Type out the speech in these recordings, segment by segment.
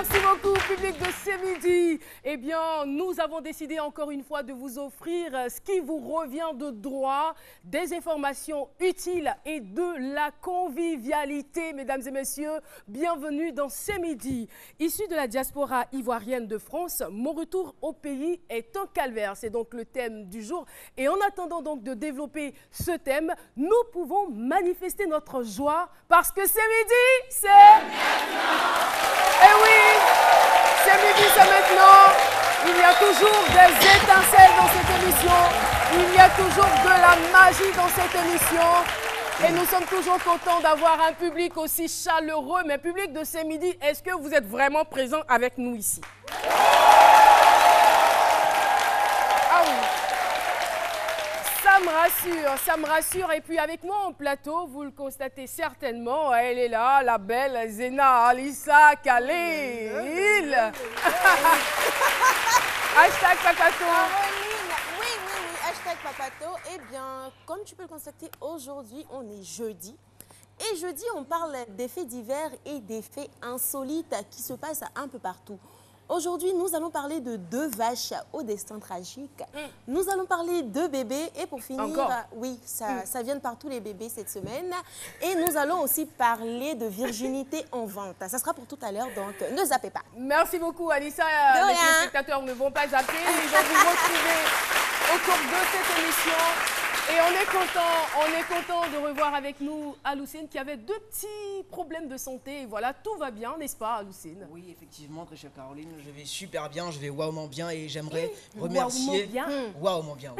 Merci beaucoup, public de ce midi. Eh bien, nous avons décidé encore une fois de vous offrir ce qui vous revient de droit, des informations utiles et de la convivialité. Mesdames et messieurs, bienvenue dans ce midi. Issu de la diaspora ivoirienne de France, mon retour au pays est un calvaire. C'est donc le thème du jour. Et en attendant donc de développer ce thème, nous pouvons manifester notre joie parce que ce midi, c'est... Eh oui, c'est midi, c'est maintenant. Il y a toujours des étincelles dans cette émission. Il y a toujours de la magie dans cette émission. Et nous sommes toujours contents d'avoir un public aussi chaleureux. Mais public de ce midi, est-ce que vous êtes vraiment présent avec nous ici? Ah oui. Ça me rassure. Et puis avec moi en plateau, vous le constatez certainement, elle est là, la belle Zena Alissa Khalil. Hashtag Papato. Oui, hashtag Papato. Eh bien, comme tu peux le constater, aujourd'hui, on est jeudi. Et jeudi, on parle des faits divers et des faits insolites qui se passent un peu partout. Aujourd'hui, nous allons parler de 2 vaches au destin tragique. Nous allons parler de bébés. Et pour finir, oui, ça vient de partout les bébés cette semaine. Et nous allons aussi parler de virginité en vente. Ça sera pour tout à l'heure, donc ne zappez pas. Merci beaucoup, Alissa. Les téléspectateurs ne vont pas zapper. Ils vont vous retrouver au cours de cette émission. Et on est content de revoir avec nous Aloucine qui avait 2 petits problèmes de santé. Et voilà, tout va bien, n'est-ce pas, Aloucine? Oui, effectivement, très chère Caroline, je vais super bien, je vais wauement bien et j'aimerais remercier... Wauement bien.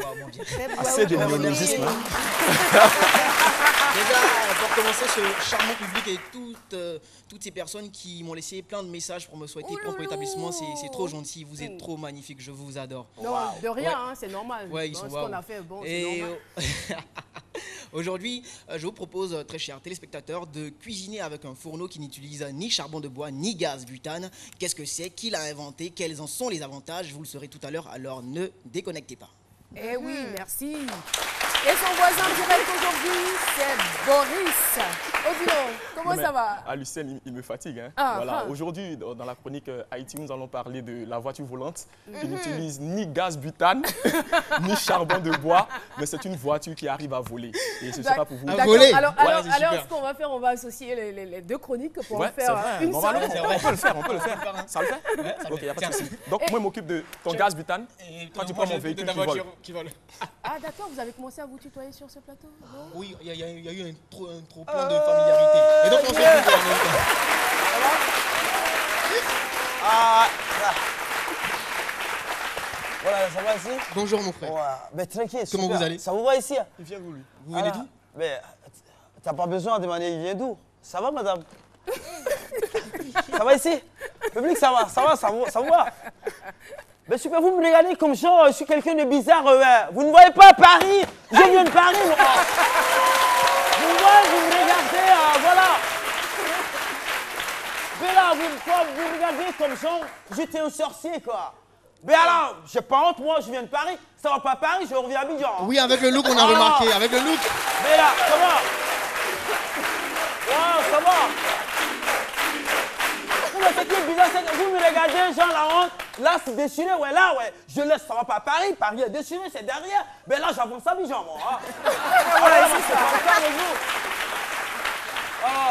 Assez de néologisme. Déjà, pour commencer, ce charmant public et toutes ces personnes qui m'ont laissé plein de messages pour me souhaiter prompt rétablissement, c'est trop gentil, vous êtes trop magnifique, je vous adore. Non, de rien, hein, c'est normal. Ouais, ils sont ce qu'on a fait, bon, c'est normal. Aujourd'hui, je vous propose, très chers téléspectateurs, de cuisiner avec un fourneau qui n'utilise ni charbon de bois ni gaz butane. Qu'est-ce que c'est? Qui l'a inventé? Quels en sont les avantages? Vous le saurez tout à l'heure, alors ne déconnectez pas. Eh oui, merci. Et son voisin direct aujourd'hui, c'est Boris. Odilon, comment ça va? Ah, Lucien, il me fatigue. Hein. Ah, voilà. Aujourd'hui, dans la chronique Haïti, nous allons parler de la voiture volante qui n'utilise ni gaz butane, ni charbon de bois, mais c'est une voiture qui arrive à voler. Et ce sera pour vous. À voler. Alors, ce qu'on va faire, on va associer les 2 chroniques pour en faire une seule. On peut le faire. Ça le fait? Ouais, ça Ok, il n'y a pas de souci. Donc, moi, je m'occupe de ton gaz butane. Et toi, tu prends mon véhicule qui vole. Ah, d'accord, vous avez commencé à vous tutoyer sur ce plateau? Non? Oui, il y a eu un trop plein de familiarité. Et donc, on se dit en même temps. Voilà, ça va ici? Bonjour, mon frère. Ouais, mais tranquille, Comment super. vous allez? Ça vous va ici? Il vient vous, lui. Vous venez d'où? Mais t'as pas besoin de demander il vient d'où? Ça va, madame? Ça va ici? Public, ça vous va? Mais super, vous me regardez comme genre, je suis quelqu'un de bizarre. Vous ne voyez pas Paris? Je viens de Paris, moi. Vous me regardez, voilà. Mais là, vous me regardez comme genre, j'étais un sorcier, quoi. Mais alors, j'ai pas honte, moi, je viens de Paris. Ça va pas à Paris, je reviens à Abidjan. Oui, avec le look, on a remarqué. Avec le look. Mais là, ça va? Ouais, ça va. Ce qui est bizarre, c'est que vous me regardez, genre la honte, là c'est déchiré, ouais, là, ouais, je laisse, ça va pas à Paris, Paris est déchiré, c'est derrière, mais là j'avance à Abidjan, moi. Hein. Voilà, ici, c'est pas ça avec vous.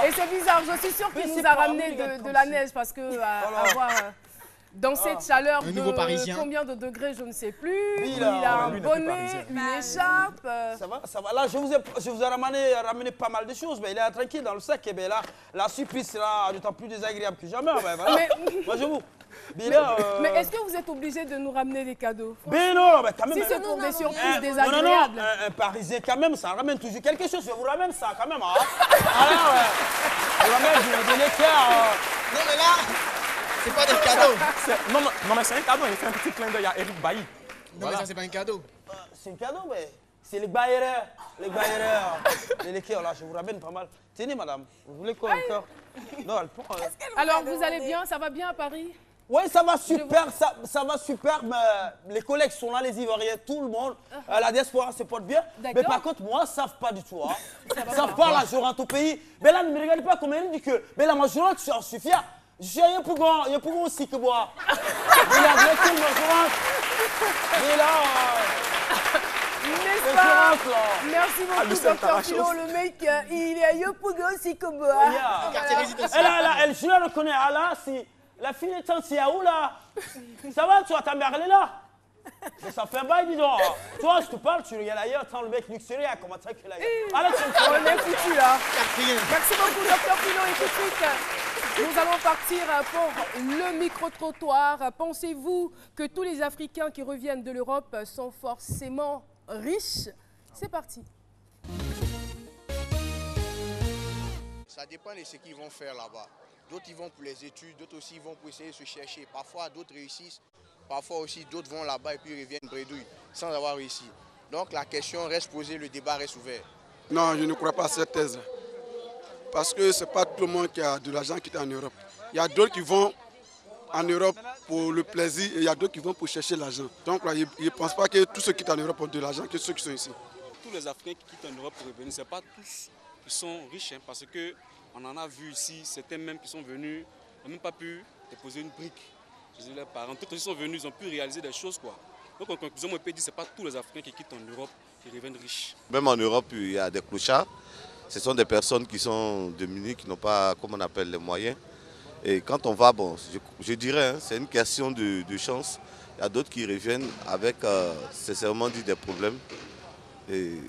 Et c'est bizarre, je suis sûre qu'il nous a ramené de la neige parce que avoir dans cette chaleur de combien de degrés, je ne sais plus. Il a un bonnet, une écharpe. Ça va. Là, je vous ai ramené pas mal de choses, mais il est tranquille dans le sac. Et bien là, la surprise sera d'autant plus désagréable que jamais. Ben, voilà. Moi, je vous. Mais est-ce que vous êtes obligé de nous ramener des cadeaux? Mais non, mais quand même. Si c'est pour des surprises désagréables. Non, un Parisien quand même, ça ramène toujours quelque chose. Je vous ramène ça quand même. Hein. Alors, je vous ramène, je vous donne les cœurs. Non, mais là, c'est pas des cadeaux. Non, mais c'est un cadeau. Il fait un petit clin d'œil à Eric Bailly. Non, mais ça, c'est pas un cadeau. C'est un cadeau, mais c'est les bailleurs. Les cœurs, là, je vous ramène pas mal. Tenez, madame, vous voulez quoi encore? Non, elle prend. Alors, vous allez bien? Ça va bien à Paris? Oui, ça va super, ça va super. Mais les collègues sont là, les Ivoiriens, tout le monde. La diaspora se porte bien. Mais par contre, moi, ils ne savent pas du tout. Hein. Ils ne savent pas, là, je rentre au pays. Mais là, ne me regardez pas comme un ridicule. Mais là, moi, je rentre, je suis fier. Je suis un Yopougon aussi que moi. Il a bloqué une assurance. Mais là, N'est-ce pas? Merci Ah, beaucoup, Lucien, t'as Dr la Philo. chance. Le mec, il est à Yopougon aussi comme moi. je la reconnais. Ah là, si la fille est c'est à où là? Ça va, toi, ta mère elle est là? Mais ça fait un bail, dis donc. Toi, je te parle, tu regardes ailleurs, attends, le mec luxurieux, comment ça qu'il a. Ah là, On est foutu là. Merci beaucoup, Dr Philo. Et tout de suite, nous allons partir pour le micro-trottoir. Pensez-vous que tous les Africains qui reviennent de l'Europe sont forcément riches? C'est parti. Ça dépend de ce qu'ils vont faire là-bas. D'autres ils vont pour les études, d'autres aussi vont pour essayer de se chercher. Parfois d'autres réussissent, parfois aussi d'autres vont là-bas et puis reviennent bredouille sans avoir réussi. Donc la question reste posée, le débat reste ouvert. Non, je ne crois pas à cette thèse. Parce que ce n'est pas tout le monde qui a de l'argent qui est en Europe. Il y a d'autres qui vont en Europe pour le plaisir et il y a d'autres qui vont pour chercher l'argent. Donc là, je ne pense pas que tous ceux qui sont en Europe ont de l'argent que ceux qui sont ici. Tous les Africains qui quittent en Europe pour revenir, ce n'est pas tous qui sont riches, hein, parce qu'on en a vu ici, certains même qui sont venus n'ont même pas pu déposer une brique chez leurs parents. D'autres qui sont venus, ils ont pu réaliser des choses, quoi. Donc en conclusion, on peut dire que ce n'est pas tous les Africains qui quittent en Europe qui reviennent riches. Même en Europe, il y a des clochards. Ce sont des personnes qui sont démunies, qui n'ont pas, comme on appelle, les moyens. Et quand on va, bon, je dirais, hein, c'est une question de chance. Il y a d'autres qui reviennent avec, sincèrement dit, des problèmes. Et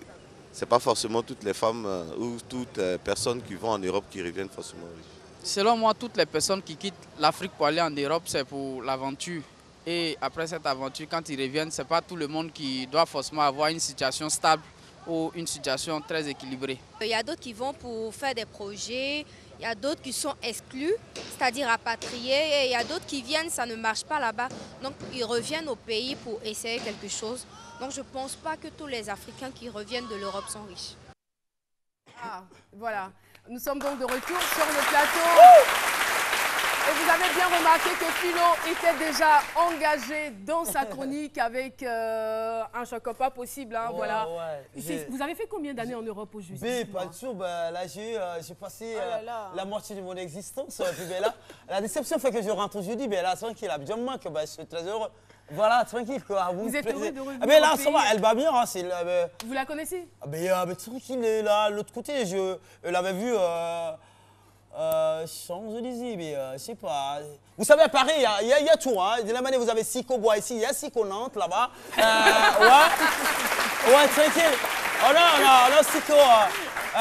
ce n'est pas forcément toutes les femmes ou toutes les personnes qui vont en Europe qui reviennent forcément riches. Selon moi, toutes les personnes qui quittent l'Afrique pour aller en Europe, c'est pour l'aventure. Et après cette aventure, quand ils reviennent, ce n'est pas tout le monde qui doit forcément avoir une situation stable ou une situation très équilibrée. Il y a d'autres qui vont pour faire des projets, il y a d'autres qui sont exclus, c'est-à-dire rapatriés, et il y a d'autres qui viennent, ça ne marche pas là-bas, donc ils reviennent au pays pour essayer quelque chose. Donc je ne pense pas que tous les Africains qui reviennent de l'Europe sont riches. Ah, voilà. Nous sommes donc de retour sur le plateau. Et vous avez bien remarqué que Philo était déjà engagé dans sa chronique avec un chocolat possible. Hein, voilà. Vous avez fait combien d'années en Europe au juste? Pas du tout. Là, j'ai passé la moitié de mon existence. Puis, là, la déception fait que je rentre aujourd'hui. Là, tranquille, bien que je suis très heureux. Voilà, tranquille. Vous êtes heureux de revenir là, au ça pays. va, elle va bien. Hein, vous la connaissez? Tranquille, là, l'autre côté, je l'avais vu. Champs-Élysées, mais je sais pas. Vous savez, à Paris, il y a tout. Hein. De la manière, vous avez Sico Bois ici, il y a Sico Nantes là-bas. Ouais, tranquille. Oh là,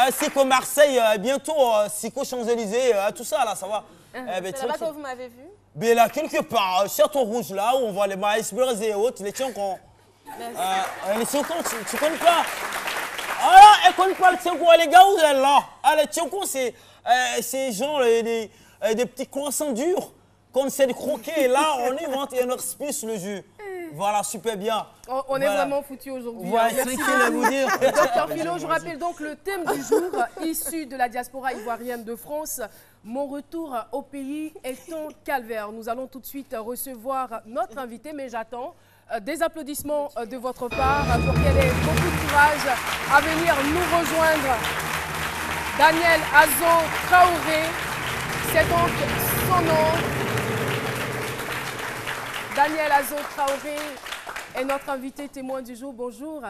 Sico Marseille, bientôt Sico Champs-Élysées, tout ça là, ça va. C'est là-bas que vous m'avez vu? Mais là, quelque part, Château Rouge, là où on voit les maïs brisés et autres, les tiens-con. Les tiens-con, tu connais pas? Ah là, elle connaît pas le tiens-con, les gars, où elle là? Ah, les tiens-con, c'est genre des petits croissants durs qu'on essaie de croquer. Et là, on invente et on respice le jus. Voilà, super bien. On est vraiment foutus aujourd'hui. Ouais, c'est ce qu'il a vous dire. Docteur Philo, je rappelle donc le thème du jour, issu de la diaspora ivoirienne de France. Mon retour au pays est un calvaire. Nous allons tout de suite recevoir notre invité, mais j'attends des applaudissements de votre part pour qu'elle ait beaucoup de courage à venir nous rejoindre. Daniel Azo Traoré, c'est donc son nom. Daniel Azo Traoré est notre invité témoin du jour. Bonjour.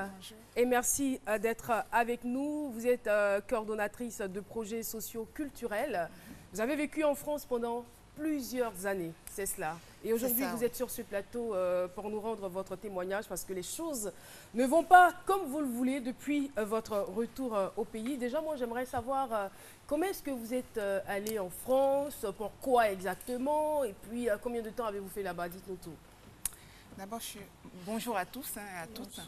Et merci d'être avec nous. Vous êtes coordonnatrice de projets sociaux culturels. Vous avez vécu en France pendant plusieurs années, c'est cela. Et aujourd'hui, vous êtes sur ce plateau pour nous rendre votre témoignage parce que les choses ne vont pas comme vous le voulez depuis votre retour au pays. Déjà, moi, j'aimerais savoir comment est-ce que vous êtes allé en France, pourquoi exactement, et puis combien de temps avez-vous fait là-bas? Dites-nous tout. D'abord, bonjour à tous et à toutes.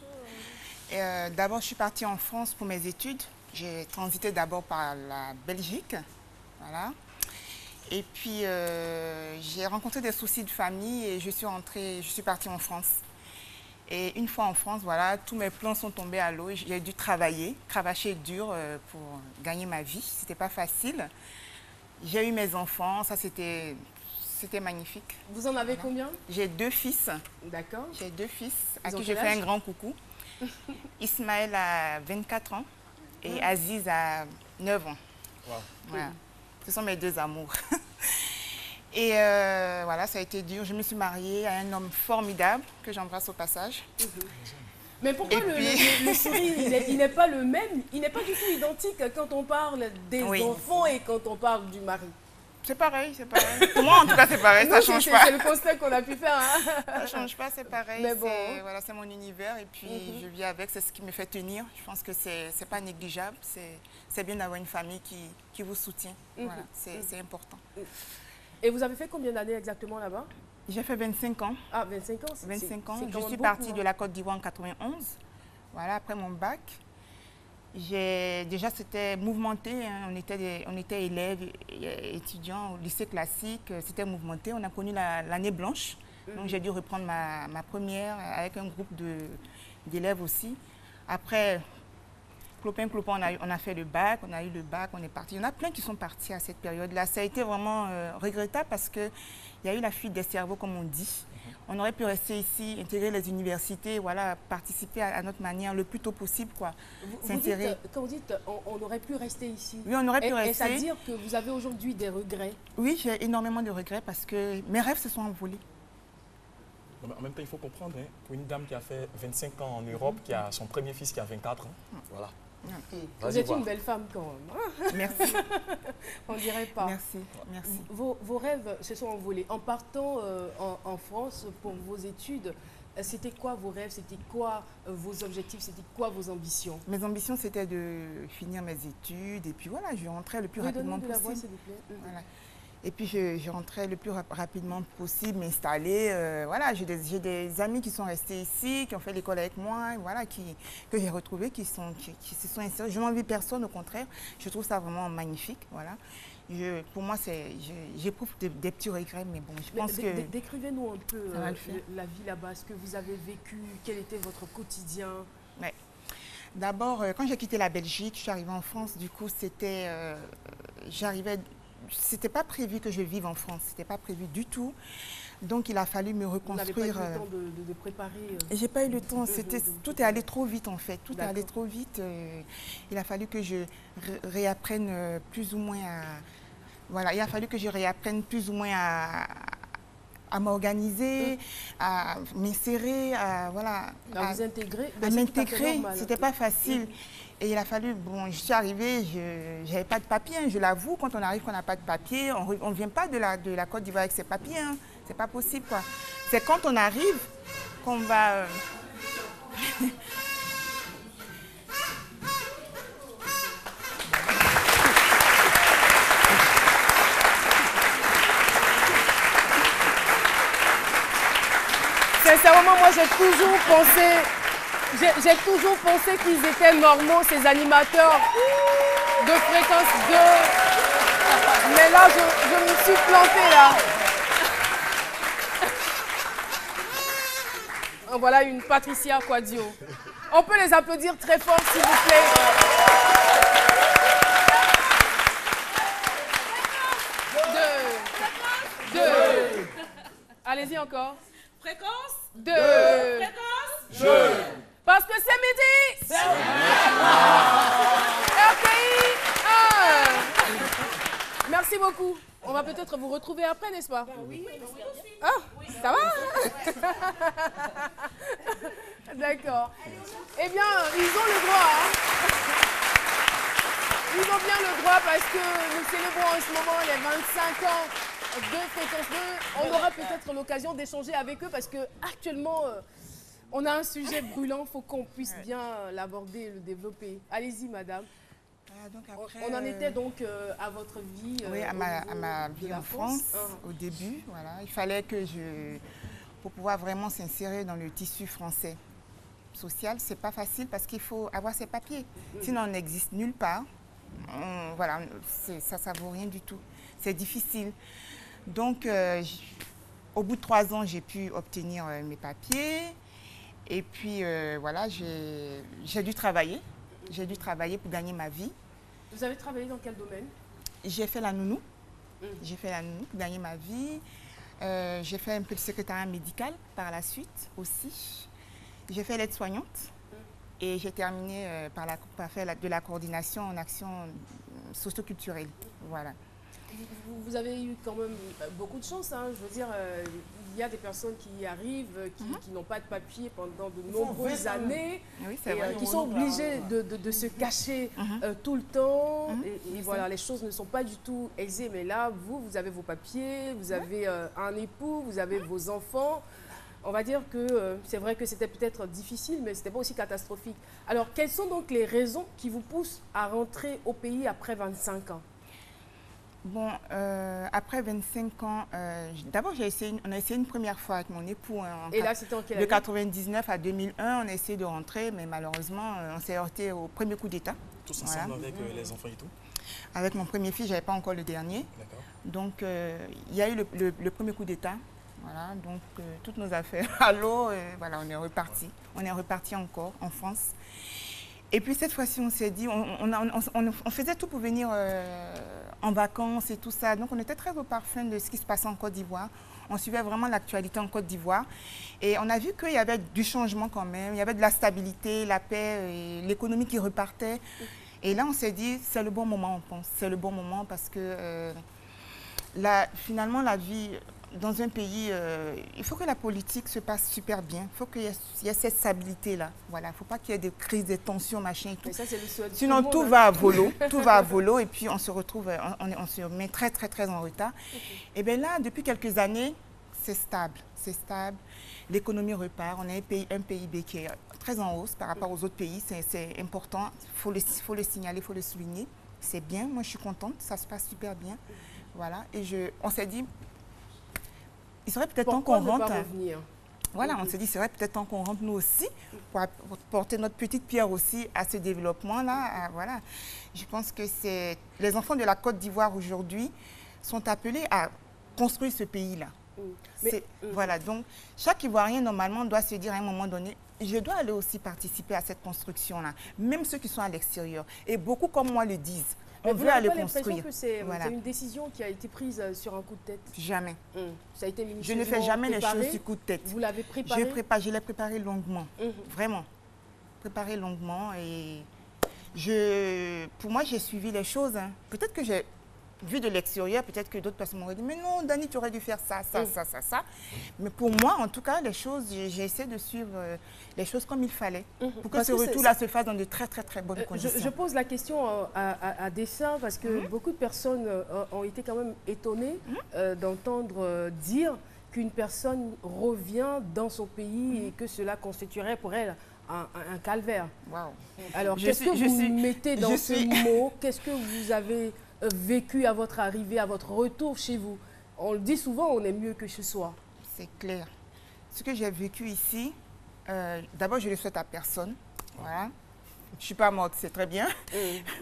D'abord, je suis partie en France pour mes études. J'ai transité d'abord par la Belgique. Voilà. Et puis, j'ai rencontré des soucis de famille et je suis partie en France. Et une fois en France, voilà, tous mes plans sont tombés à l'eau. J'ai dû cravacher dur pour gagner ma vie. C'était pas facile. J'ai eu mes enfants, ça c'était magnifique. Vous en avez combien? J'ai 2 fils. D'accord. J'ai 2 fils à qui j'ai fait un grand coucou. Ismaël a 24 ans et Aziz a 9 ans. Wow. Voilà. Ce sont mes 2 amours. Et voilà, ça a été dur. Je me suis mariée à un homme formidable que j'embrasse au passage. Mais pourquoi le sourire, il n'est pas le même, il n'est pas du tout identique quand on parle des enfants et quand on parle du mari? C'est pareil, c'est pareil. Pour moi, en tout cas, c'est pareil, ça ne change pas. C'est le constat qu'on a pu faire. Hein. Ça ne change pas, c'est pareil. Mais bon. Voilà, c'est mon univers et puis je vis avec, c'est ce qui me fait tenir. Je pense que ce n'est pas négligeable. C'est bien d'avoir une famille qui vous soutient. Voilà, c'est important. Et vous avez fait combien d'années exactement là-bas? J'ai fait 25 ans. Ah, 25 ans? 25 ans. Je suis partie de la Côte d'Ivoire en 91. Voilà, après mon bac. Déjà, c'était mouvementé. Hein. On était élèves, étudiants au lycée classique. C'était mouvementé. On a connu l'année blanche. Donc, j'ai dû reprendre ma première avec un groupe d'élèves aussi. Après, clopin, on a fait le bac. On a eu le bac, on est parti. Il y en a plein qui sont partis à cette période-là. Ça a été vraiment regrettable parce qu'il y a eu la fuite des cerveaux, comme on dit. On aurait pu rester ici, intégrer les universités, voilà, participer à notre manière le plus tôt possible, quoi. Quand vous dites on aurait pu rester ici, oui, on aurait pu rester. Et c'est-à-dire que vous avez aujourd'hui des regrets? Oui, j'ai énormément de regrets parce que mes rêves se sont envolés. En même temps, il faut comprendre, hein, pour une dame qui a fait 25 ans en Europe, qui a son premier fils qui a 24 ans, voilà. Vous êtes une belle femme quand même. Merci. On ne dirait pas. Merci, merci. Vos rêves se sont envolés. En partant en France pour vos études, c'était quoi vos rêves? C'était quoi vos objectifs? C'était quoi vos ambitions? Mes ambitions, c'était de finir mes études et puis voilà, je rentrais le plus rapidement possible. La voix, s'il vous plaît. Voilà. Et puis, je rentrais le plus rapidement possible, m'installer. Voilà, j'ai des amis qui sont restés ici, qui ont fait l'école avec moi, voilà, que j'ai retrouvés, qui se sont insérés. Je n'envie personne, au contraire. Je trouve ça vraiment magnifique. Voilà. Pour moi, j'éprouve des petits regrets, mais bon, je pense que... Décrivez-nous un peu la vie là-bas, ce que vous avez vécu, quel était votre quotidien. Ouais. D'abord, quand j'ai quitté la Belgique, je suis arrivée en France, du coup, c'était pas prévu que je vive en France, c'était pas prévu du tout. Donc il a fallu me reconstruire. Vous n'avez pas eu le temps de préparer J'ai pas eu le temps, tout est allé trop vite en fait, tout est allé trop vite. Il a fallu que je réapprenne plus ou moins à... Voilà, il a fallu que je réapprenne plus ou moins à m'organiser, à m'insérer, à vous intégrer. À m'intégrer, c'était pas facile. Et il a fallu, bon, je suis arrivée, je n'avais pas de papier, hein, je l'avoue, quand on arrive qu'on n'a pas de papier, on ne vient pas de la Côte d'Ivoire avec ses papiers, hein. C'est pas possible, quoi. C'est quand on arrive qu'on va... Sincèrement, moi, j'ai toujours pensé qu'ils étaient normaux, ces animateurs de fréquence 2. Mais là, je me suis plantée, là. Voilà une Patricia Quadio. On peut les applaudir très fort, s'il vous plaît. Deux. Allez-y encore. Fréquence 2. Fréquence Je. Parce que c'est midi. C'est RPI 1. Merci beaucoup. On va peut-être vous retrouver après, n'est-ce pas? Oui. Ah, ça va? D'accord. Eh bien, ils ont le droit. Hein. Ils ont bien le droit parce que nous célébrons en ce moment les 25 ans de Fréquence 2. On aura peut-être l'occasion d'échanger avec eux parce qu'actuellement, on a un sujet brûlant. Il faut qu'on puisse bien l'aborder, le développer. Allez-y, madame. Donc après, on en était donc à votre vie oui, à ma vie en France, au début. Voilà. Il fallait que pour pouvoir vraiment s'insérer dans le tissu français social, c'est pas facile parce qu'il faut avoir ses papiers. Sinon, on n'existe nulle part. Voilà, ça vaut rien du tout. C'est difficile. Donc, au bout de 3 ans, j'ai pu obtenir mes papiers. Et puis, voilà, j'ai dû travailler. J'ai dû travailler pour gagner ma vie. Vous avez travaillé dans quel domaine? J'ai fait la nounou. J'ai fait la nounou pour gagner ma vie. J'ai fait un peu de secrétariat médical par la suite aussi. J'ai fait l'aide-soignante. Et j'ai terminé par faire de la coordination en action socio-culturelle. Voilà. vous avez eu quand même beaucoup de chance, hein. Je veux dire, il y a des personnes qui arrivent, qui n'ont pas de papier pendant de nombreuses années, oui, vrai, qui sont obligées de se cacher tout le temps. Et voilà, les choses ne sont pas du tout aisées. Mais là, vous avez vos papiers, vous avez un époux, vous avez vos enfants. On va dire que c'est vrai que c'était peut-être difficile, mais ce n'était pas aussi catastrophique. Alors, quelles sont donc les raisons qui vous poussent à rentrer au pays après 25 ans? Bon, après 25 ans, d'abord on a essayé une première fois avec mon époux. Et là, c'était en quelle année? De 99 à 2001, on a essayé de rentrer, mais malheureusement, on s'est heurté au premier coup d'État. Tous ensemble avec les enfants et tout? Avec mon premier fils, je n'avais pas encore le dernier. Donc, il y a eu le premier coup d'État. Voilà, donc toutes nos affaires à l'eau, voilà, on est reparti. On est reparti encore en France. Et puis cette fois-ci, on s'est dit, on faisait tout pour venir en vacances et tout ça. Donc on était très au parfum de ce qui se passait en Côte d'Ivoire. On suivait vraiment l'actualité en Côte d'Ivoire. Et on a vu qu'il y avait du changement quand même. Il y avait de la stabilité, la paix, l'économie qui repartait. Et là, on s'est dit, c'est le bon moment, on pense. C'est le bon moment parce que finalement, la vie... Dans un pays, il faut que la politique se passe super bien. Il faut qu'il y ait cette stabilité-là. Voilà, il ne faut pas qu'il y ait des crises, des tensions, machin et tout. Ça, sinon, tout va à volo. Tout va à volo et puis on se retrouve, on se met très, très, très en retard. Et bien là, depuis quelques années, c'est stable. C'est stable. L'économie repart. On est un PIB qui est très en hausse par rapport aux autres pays. C'est important. Il faut le signaler, il faut le souligner. C'est bien. Moi, je suis contente. Ça se passe super bien. Voilà. Et on s'est dit... Il serait peut-être temps qu'on rentre. Voilà, on s'est dit, c'est vrai, peut-être temps qu'on rentre nous aussi, pour porter notre petite pierre aussi à ce développement-là. Voilà. Je pense que les enfants de la Côte d'Ivoire aujourd'hui sont appelés à construire ce pays-là. Voilà, donc chaque Ivoirien, normalement, doit se dire à un moment donné, je dois aller aussi participer à cette construction-là, même ceux qui sont à l'extérieur. Et beaucoup comme moi le disent. On veut aller construire. Que c'est une décision qui a été prise sur un coup de tête? Jamais. Ça a été je ne fais jamais les choses sur coup de tête. Vous l'avez préparé? Je l'ai préparé longuement. Vraiment. Préparé longuement. Et pour moi, j'ai suivi les choses. Hein. Peut-être que j'ai vu de l'extérieur, peut-être que d'autres personnes m'auraient dit, mais non, Dani, tu aurais dû faire ça, ça, ça, ça. Mais pour moi, en tout cas, les choses, j'ai essayé de suivre les choses comme il fallait, pour que ce retour-là se fasse dans de très, très, très bonnes conditions. Je pose la question à dessein, parce que beaucoup de personnes ont été quand même étonnées d'entendre dire qu'une personne revient dans son pays et que cela constituerait pour elle un calvaire. Wow. Alors, qu'est-ce que vous mettez dans ce mot? Qu'est-ce que vous avez vécu à votre arrivée, à votre retour chez vous? On le dit souvent, on est mieux que chez soi. C'est clair. Ce que j'ai vécu ici, d'abord, je le souhaite à personne. Voilà. Je ne suis pas morte, c'est très bien.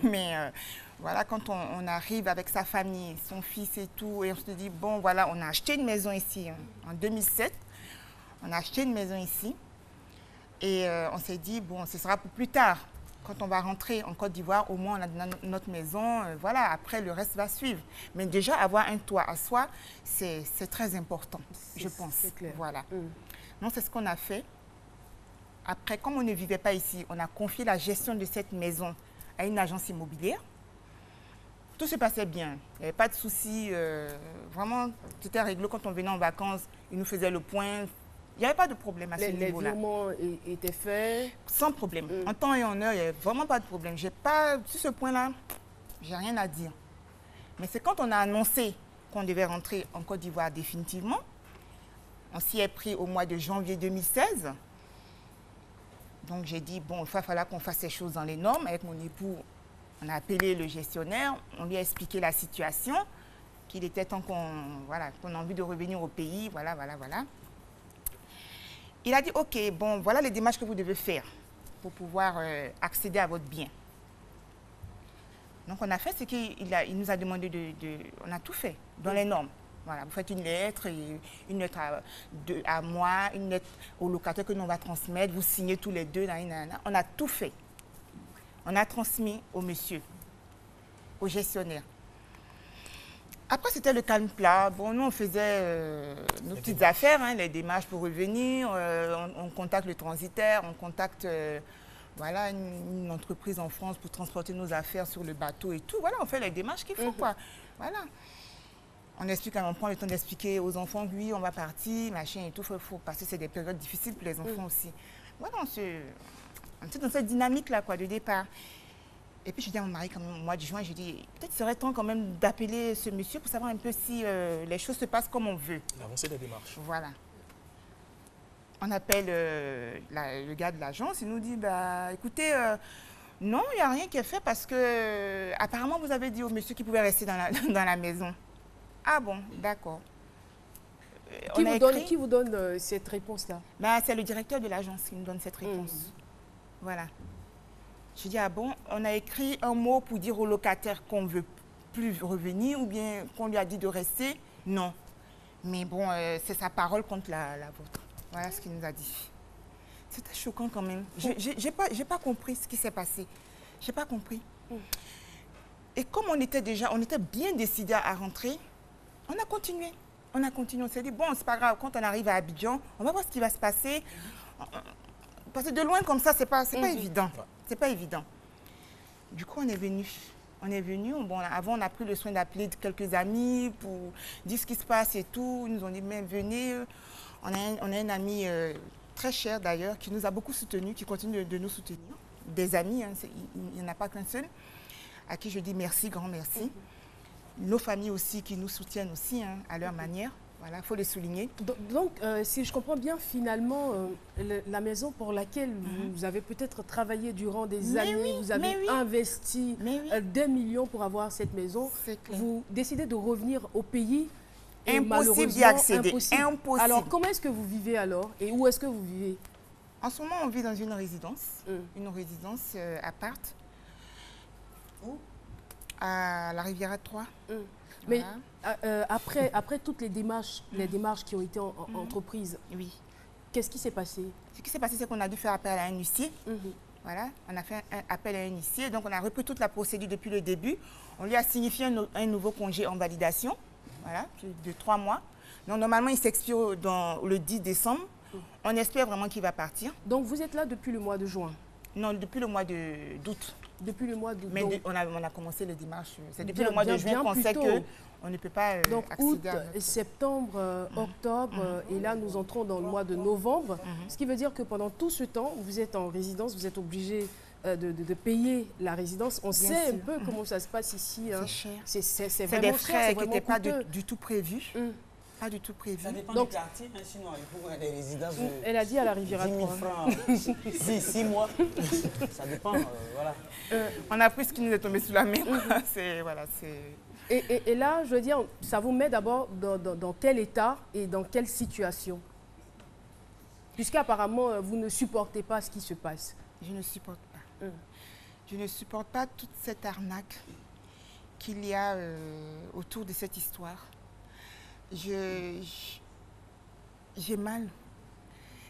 Mais voilà, quand on arrive avec sa famille, son fils et tout, et on se dit, bon, voilà, on a acheté une maison ici en 2007. On a acheté une maison ici. Et on s'est dit, bon, ce sera pour plus tard. Quand on va rentrer en Côte d'Ivoire, au moins on a notre maison, voilà, après le reste va suivre. Mais déjà, avoir un toit à soi, c'est très important, je pense. C'est clair. Voilà. Donc c'est ce qu'on a fait. Après, comme on ne vivait pas ici, on a confié la gestion de cette maison à une agence immobilière. Tout se passait bien, il n'y avait pas de soucis. Vraiment, c'était réglé quand on venait en vacances, ils nous faisaient le point. Il n'y avait pas de problème à ce niveau-là. Les virements étaient faits? Sans problème. En temps et en heure, il n'y avait vraiment pas de problème. Sur ce point-là, je n'ai rien à dire. Mais c'est quand on a annoncé qu'on devait rentrer en Côte d'Ivoire définitivement, on s'y est pris au mois de janvier 2016. Donc j'ai dit, bon, il va falloir qu'on fasse ces choses dans les normes. Avec mon époux, on a appelé le gestionnaire, on lui a expliqué la situation, qu'il était temps qu'on a envie de revenir au pays, voilà. Il a dit, OK, bon, voilà les démarches que vous devez faire pour pouvoir accéder à votre bien. Donc, on a fait ce qu'il nous a demandé on a tout fait dans les normes. Voilà, vous faites une lettre à moi, une lettre au locataire que nous on va transmettre, vous signez tous les deux. On a tout fait. On a transmis au monsieur, au gestionnaire. Après, c'était le calme plat. Bon, nous, on faisait nos petites affaires, hein, les démarches pour revenir. On contacte le transitaire, on contacte une entreprise en France pour transporter nos affaires sur le bateau et tout. Voilà, on fait les démarches qu'il faut, quoi. Voilà. On explique, on prend le temps d'expliquer aux enfants que oui, on va partir, machin et tout, parce que c'est des périodes difficiles pour les enfants aussi. Voilà, on était dans cette dynamique-là, quoi, de départ. Et puis je dis à mon mari, quand même, au mois de juin, je dis, peut-être serait temps quand même d'appeler ce monsieur pour savoir un peu si les choses se passent comme on veut. L'avancer des démarches. Voilà. On appelle le gars de l'agence, il nous dit, bah, écoutez, non, il n'y a rien qui est fait parce que apparemment vous avez dit au monsieur qu'il pouvait rester dans la maison. Ah bon, d'accord. Qui vous donne cette réponse-là? Bah, c'est le directeur de l'agence qui nous donne cette réponse. Voilà. Je dis, ah bon, on a écrit un mot pour dire au locataire qu'on ne veut plus revenir ou bien qu'on lui a dit de rester. Non. Mais bon, c'est sa parole contre la vôtre. Voilà ce qu'il nous a dit. C'était choquant quand même. J'ai pas compris ce qui s'est passé. J'ai pas compris. Et comme on était bien décidé à rentrer, on a continué. On s'est dit, bon, c'est pas grave, quand on arrive à Abidjan, on va voir ce qui va se passer. Parce que de loin comme ça, c'est pas évident. C'est pas évident. Du coup, on est venu. Bon, avant, on a pris le soin d'appeler quelques amis pour dire ce qui se passe et tout. Ils nous ont dit, mais venez. On a un ami très cher d'ailleurs, qui nous a beaucoup soutenus, qui continue de nous soutenir. Des amis, hein, il n'y en a pas qu'un seul, à qui je dis merci, grand merci. Nos familles aussi qui nous soutiennent aussi, hein, à leur manière. Voilà, il faut les souligner. Donc, si je comprends bien, finalement, la maison pour laquelle vous avez peut-être travaillé durant des années, vous avez investi des millions pour avoir cette maison, vous décidez de revenir au pays. Impossible d'y accéder. Impossible. Alors, comment est-ce que vous vivez alors? Et où est-ce que vous vivez? En ce moment, on vit dans une résidence. Une résidence appart. Où? À la Riviera 3. Mais après toutes les démarches qui ont été entreprises, qu'est-ce qui s'est passé? Ce qui s'est passé, c'est qu'on a dû faire appel à un huissier. Voilà, on a fait appel à un huissier. Donc, on a repris toute la procédure depuis le début. On lui a signifié un nouveau congé en validation. Voilà, de 3 mois. Donc, normalement, il s'expire le 10 décembre. On espère vraiment qu'il va partir. Donc, vous êtes là depuis le mois de juin? Non, depuis le mois d'août. Depuis le mois d'août. Mais on a commencé les démarches. C'est depuis le mois de juin qu'on sait qu'on ne peut pas donc, août, septembre, octobre, et là, nous entrons dans le mois de novembre. Ce qui veut dire que pendant tout ce temps, vous êtes en résidence, vous êtes obligé de payer la résidence. On sait un peu comment ça se passe ici. Hein. C'est cher. C'est des frais qui n'étaient pas du tout prévus. Pas du tout prévu. Ça dépend du quartier, hein, sinon il faut des résidences de elle a dit à la Riviera 10 000 francs, 6 mois. Ça dépend, voilà. On a pris ce qui nous est tombé sous la main. Et là, je veux dire, ça vous met d'abord dans quel état et dans quelle situation? Puisqu'apparemment, vous ne supportez pas ce qui se passe. Je ne supporte pas. Je ne supporte pas toute cette arnaque qu'il y a autour de cette histoire. J'ai mal.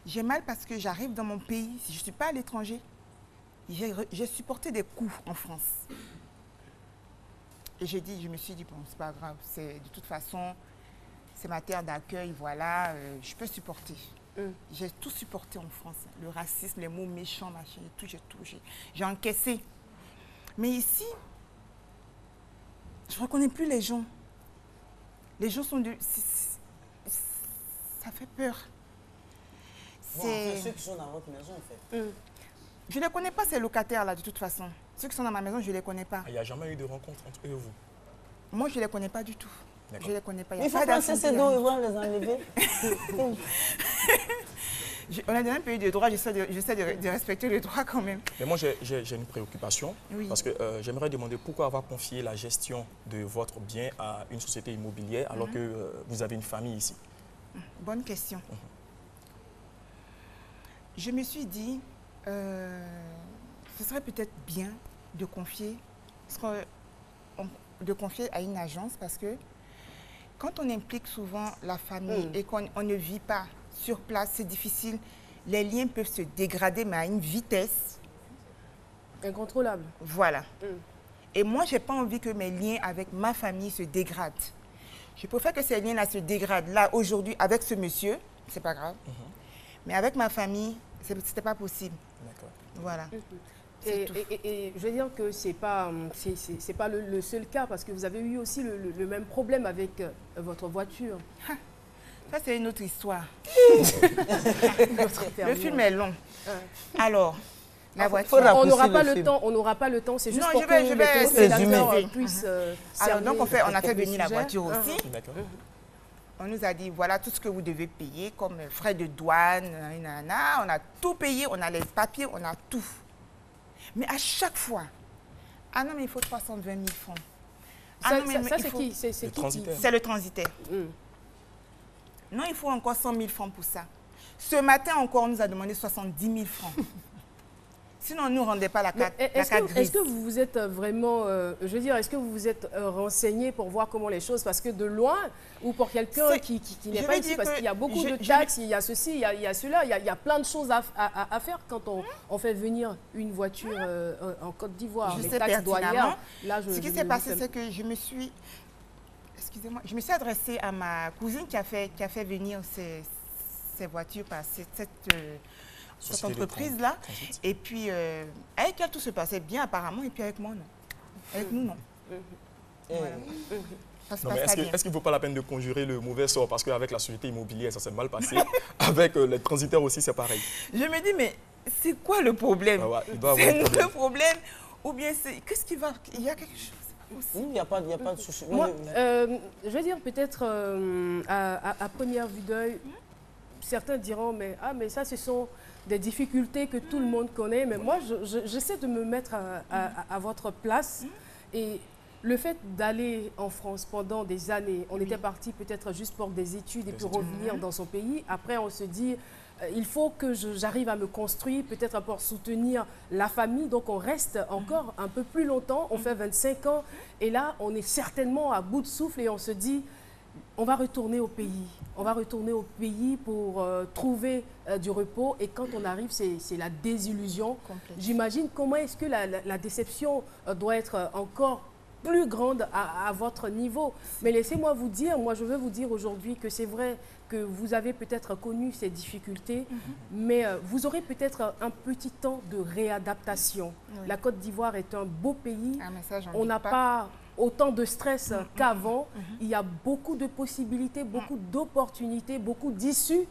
J'ai mal parce que j'arrive dans mon pays, je ne suis pas à l'étranger. J'ai supporté des coups en France. Et je me suis dit, bon, c'est pas grave, de toute façon, c'est ma terre d'accueil, voilà, je peux supporter. J'ai tout supporté en France, le racisme, les mots méchants, machin, tout, j'ai encaissé. Mais ici, je ne reconnais plus les gens. Les gens sont ça fait peur. Bon, ceux qui sont dans votre maison, en fait. Je ne les connais pas, ces locataires-là, de toute façon. Ceux qui sont dans ma maison, je ne les connais pas. Il n'y a jamais eu de rencontre entre eux et vous? Moi, je ne les connais pas du tout. Je ne les connais pas. Il faut penser ces dos, ils vont les enlever. On est dans un pays de droit, j'essaie de respecter le droit quand même. Mais moi, j'ai une préoccupation, parce que j'aimerais demander pourquoi avoir confié la gestion de votre bien à une société immobilière alors que vous avez une famille ici? Bonne question. Je me suis dit, ce serait peut-être bien de confier à une agence parce que quand on implique souvent la famille et qu'on ne vit pas sur place, c'est difficile. Les liens peuvent se dégrader, mais à une vitesse incontrôlable. Voilà. Et moi, je n'ai pas envie que mes liens avec ma famille se dégradent. Je préfère que ces liens-là se dégradent. Là, aujourd'hui, avec ce monsieur, c'est pas grave. Mais avec ma famille, ce n'était pas possible. D'accord. Voilà. Et je veux dire que c'est pas le seul cas, parce que vous avez eu aussi le même problème avec votre voiture. Ça, c'est une autre histoire. Le film est long. Alors, la voiture... On n'aura pas le temps, c'est juste pour que les téléspectateurs puissent alors, donc, on a fait venir la voiture aussi. On nous a dit, voilà tout ce que vous devez payer, comme frais de douane, on a tout payé, on a les papiers, on a tout. Mais à chaque fois, ah non, mais il faut 320 000 francs. Ça, c'est qui? C'est le transitaire. Non, il faut encore 100 000 francs pour ça. Ce matin encore, on nous a demandé 70 000 francs. Sinon, on ne nous rendait pas la carte grise. Est-ce que vous vous êtes vraiment, je veux dire, est-ce que vous vous êtes renseigné pour voir comment les choses, parce que de loin, ou pour quelqu'un qui n'est pas ici, parce qu'il y a beaucoup de taxes, il y a ceci, il y a cela, il y a plein de choses à faire quand on fait venir une voiture en Côte d'Ivoire. Je sais pertinemment. Ce qui s'est passé, c'est que je me suis adressée à ma cousine qui a fait venir ces voitures par cette entreprise-là. Et puis, avec elle, tout se passait bien apparemment, et puis avec moi, non. Avec nous, non. Voilà. Est-ce qu'il ne vaut pas la peine de conjurer le mauvais sort? Parce qu'avec la société immobilière, ça s'est mal passé. Avec les transitaires aussi, c'est pareil. Je me dis, mais c'est quoi le problème? C'est le problème? Ou bien c'est... Qu'est-ce qui va... Il y a quelque chose? Il n'y a pas de souci. Moi, je veux dire, peut-être à première vue d'œil, certains diront, mais ça, ce sont des difficultés que tout le monde connaît. Mais moi, j'essaie de me mettre à votre place. Et le fait d'aller en France pendant des années, on était parti peut-être juste pour des études et puis revenir dans son pays. Après, on se dit, il faut que j'arrive à me construire, peut-être pour soutenir la famille. Donc, on reste encore un peu plus longtemps. On fait 25 ans. Et là, on est certainement à bout de souffle et on se dit, on va retourner au pays. On va retourner au pays pour trouver du repos. Et quand on arrive, c'est la désillusion. J'imagine comment est-ce que la déception doit être encore plus grande à votre niveau. Mais laissez-moi vous dire, moi je veux vous dire aujourd'hui que c'est vrai que vous avez peut-être connu ces difficultés, mais vous aurez peut-être un petit temps de réadaptation. La Côte d'Ivoire est un beau pays. On n'a pas autant de stress qu'avant. Il y a beaucoup de possibilités, beaucoup d'opportunités, beaucoup d'issues.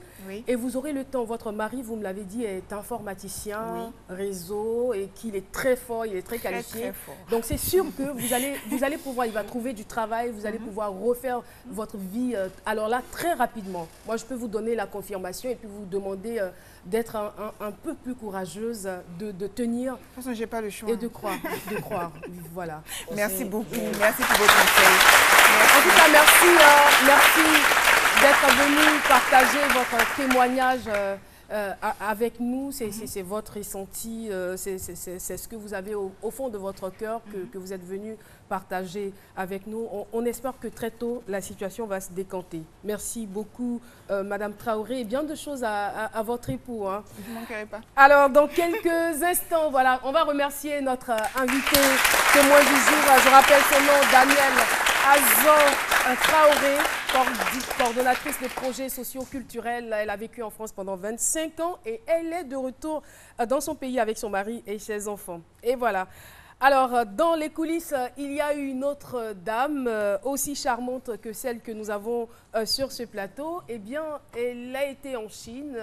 Et vous aurez le temps. Votre mari, vous me l'avez dit, est informaticien, réseau, et qu'il est très fort, il est très qualifié. Très fort. Donc c'est sûr que vous allez pouvoir, il va trouver du travail, vous allez pouvoir refaire votre vie. Alors là, très rapidement. Moi, je peux vous donner la confirmation et puis vous demander d'être un peu plus courageuse, de tenir. De toute façon, j'ai pas le choix. Et de croire, voilà. Merci beaucoup. Merci pour vos conseils. En tout cas, merci d'être venu partager votre témoignage avec nous. C'est votre ressenti, c'est ce que vous avez au fond de votre cœur que vous êtes venu partager avec nous. On espère que très tôt, la situation va se décanter. Merci beaucoup, Madame Traoré. Et bien de choses à votre époux. Hein. Je ne manquerai pas. Alors, dans quelques instants, voilà, on va remercier notre invité témoin du jour. Je rappelle son nom, Daniel Azan Traoré, coordonnatrice des projets socio-culturels. Elle a vécu en France pendant 25 ans et elle est de retour dans son pays avec son mari et ses enfants. Et voilà. Alors, dans les coulisses, il y a une autre dame, aussi charmante que celle que nous avons sur ce plateau. Eh bien, elle a été en Chine.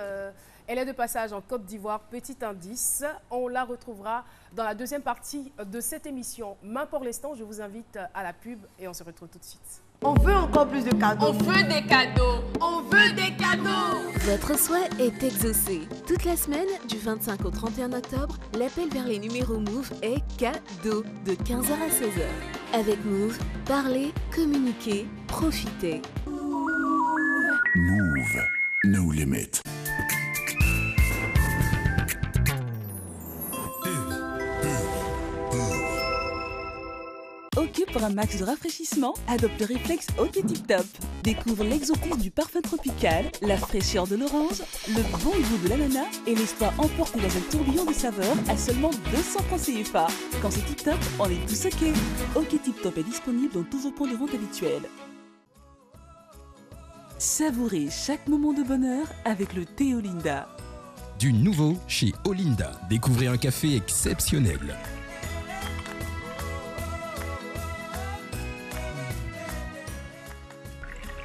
Elle est de passage en Côte d'Ivoire. Petit indice, on la retrouvera dans la deuxième partie de cette émission. Mais pour l'instant, je vous invite à la pub et on se retrouve tout de suite. On veut encore plus de cadeaux. On veut des cadeaux. On veut des cadeaux. Votre souhait est exaucé. Toute la semaine, du 25 au 31 octobre, l'appel vers les numéros Move est cadeau de 15h à 16h. Avec Move, parlez, communiquez, profitez. Move, no limit. Occupe pour un max de rafraîchissement, adopte le réflexe OK Tip Top. Découvre l'exopus du parfum tropical, la fraîcheur de l'orange, le bon goût de l'ananas et l'espoir emporté dans un tourbillon de saveurs à seulement 200 francs CFA. Quand c'est Tip Top, on est tous OK. OK Tip Top est disponible dans tous vos points de vente habituels. Savourez chaque moment de bonheur avec le thé Olinda. du nouveau chez Olinda. Découvrez un café exceptionnel.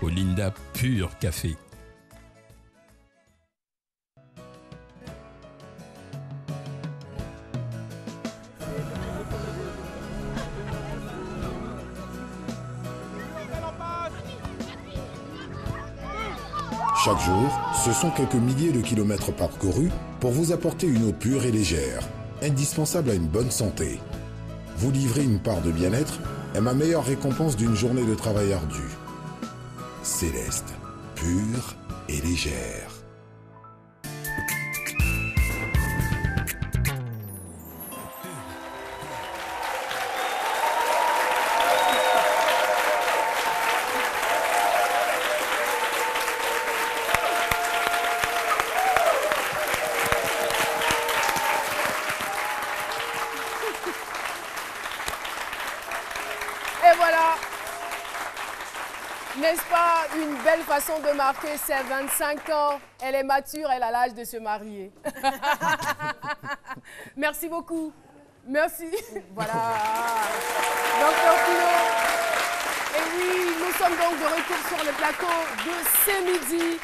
Olinda Pur Café. Chaque jour, ce sont quelques milliers de kilomètres parcourus pour vous apporter une eau pure et légère, indispensable à une bonne santé. Vous livrer une part de bien-être est ma meilleure récompense d'une journée de travail ardu. Céleste, pure et légère. Et voilà, n'est-ce pas une belle façon de marquer ses 25 ans? Elle est mature, elle a l'âge de se marier. Merci beaucoup. Merci. Voilà. Docteur Philo. Et oui, nous sommes donc de retour sur le plateau de ce midi.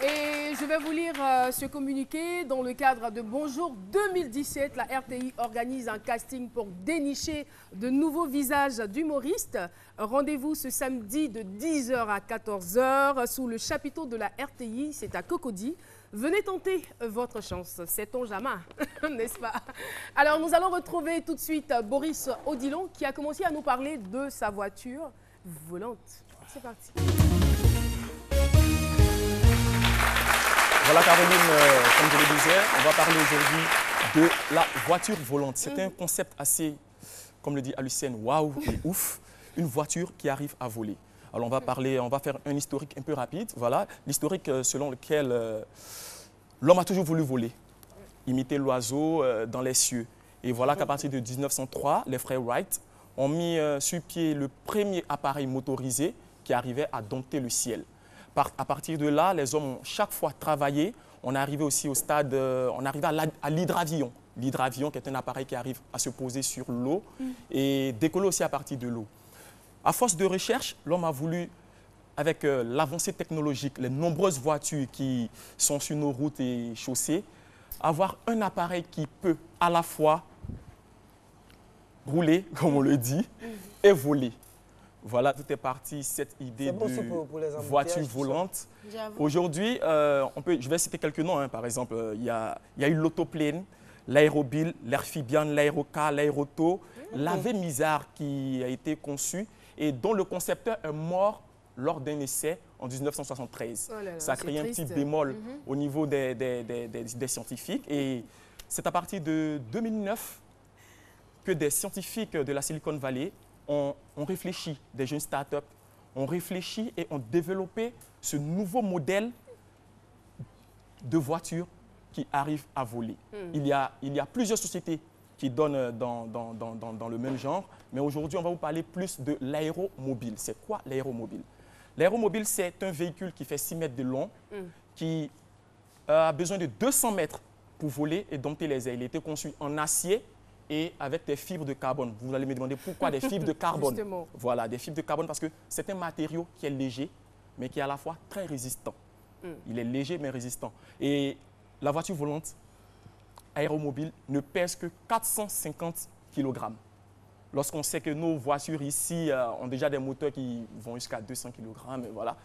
Et je vais vous lire ce communiqué. Dans le cadre de Bonjour 2017, la RTI organise un casting pour dénicher de nouveaux visages d'humoristes. Rendez-vous ce samedi de 10h à 14h sous le chapiteau de la RTI, c'est à Cocody. Venez tenter votre chance, sait-on jamais, n'est-ce pas? Alors nous allons retrouver tout de suite Boris Odilon qui a commencé à nous parler de sa voiture volante. C'est parti. Voilà Caroline, comme je le disais, on va parler aujourd'hui de la voiture volante. C'est un concept assez, comme le dit Alucienne, waouh et ouf, une voiture qui arrive à voler. Alors on va faire un historique un peu rapide. Voilà, l'historique selon lequel l'homme a toujours voulu voler, imiter l'oiseau dans les cieux. Et voilà qu'à partir de 1903, les frères Wright ont mis sur pied le premier appareil motorisé qui arrivait à dompter le ciel. À partir de là, les hommes ont chaque fois travaillé. On est arrivé aussi au stade, on est arrivé à l'hydravion. L'hydravion qui est un appareil qui arrive à se poser sur l'eau et décoller aussi à partir de l'eau. À force de recherche, l'homme a voulu, avec l'avancée technologique, les nombreuses voitures qui sont sur nos routes et chaussées, avoir un appareil qui peut à la fois rouler, comme on le dit, et voler. Voilà, tout est parti, cette idée de voiture volante. Aujourd'hui, je vais citer quelques noms. Hein. Par exemple, il y a eu l'autoplane, l'aérobile, l'airfibian, l'aérocar, l'aéroto, l'Ave-Misard qui a été conçu et dont le concepteur est mort lors d'un essai en 1973. Oh là là, ça a créé un petit bémol au niveau des scientifiques. Et c'est à partir de 2009 que des scientifiques de la Silicon Valley ont réfléchi, des jeunes startups, ont réfléchi et ont développé ce nouveau modèle de voiture qui arrive à voler. Il y a plusieurs sociétés qui donnent dans le même genre, mais aujourd'hui, on va vous parler plus de l'aéromobile. C'est quoi l'aéromobile? L'aéromobile, c'est un véhicule qui fait 6 mètres de long, qui a besoin de 200 mètres pour voler et dompter les airs. Il a été conçu en acier et avec des fibres de carbone. Vous allez me demander pourquoi des fibres de carbone. Justement. Voilà, des fibres de carbone parce que c'est un matériau qui est léger, mais qui est à la fois très résistant. Il est léger, mais résistant. Et la voiture volante aéromobile ne pèse que 450 kg. Lorsqu'on sait que nos voitures ici ont déjà des moteurs qui vont jusqu'à 200 kg, voilà,